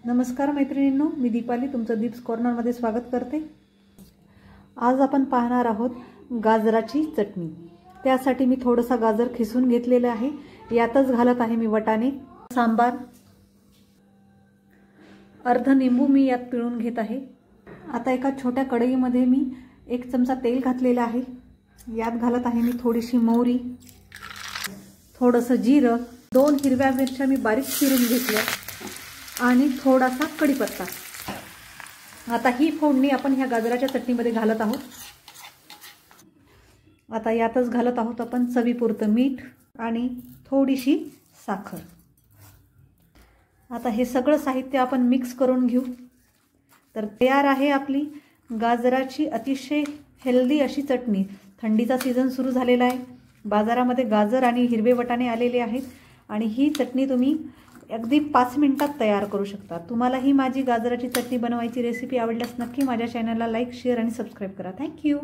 नमस्कार मैत्रिणींनो, मी दीपाली तुमचं दीप्स कॉर्नरमध्ये स्वागत करते। आज आपण पाहणार आहोत गाजराची चटणी। त्यासाठी मी थोडंसं गाजर खिसून घेतलेलं आहे। यातच घालत आहे मी वाटाणे, सांबार, अर्ध निंबू मी यात पिळून घेत आहे। आता एका छोट्या कढईमध्ये मी 1 चमचा तेल घातलेलं आहे। यात घालत आहे मी थोडीशी मोहरी, थोडंसं जिरं, 2 हिरव्या मिरच्या मी बारीक चिरून घेतल्या आणि थोडासा कढीपत्ता। आता ही फोडणी आपण ह्या गाजराच्या चटणीमध्ये घालत आहोत। आता यातच घालत आहोत आपण चवीपुरतं मीठ आणि थोडीशी साखर। आता हे सगळं साहित्य आपण मिक्स करून घेऊ। तर तयार आहे आपली गाजराची अतिशय हेल्दी अशी चटणी। थंडीचा सीझन सुरू झालेला आहे। बाजारामध्ये गाजर आणि हिरवे वाटाणे आलेले आहेत आणि ही चटणी तुम्ही अगदी 5 मिनिटात तयार करू शकता। तुम्हाला ही माझी गाजराची चटणी बनवायची रेसिपी आवडल्यास नक्की माझ्या चॅनलला लाईक, शेअर आणि सबस्क्राइब करा। Thank you.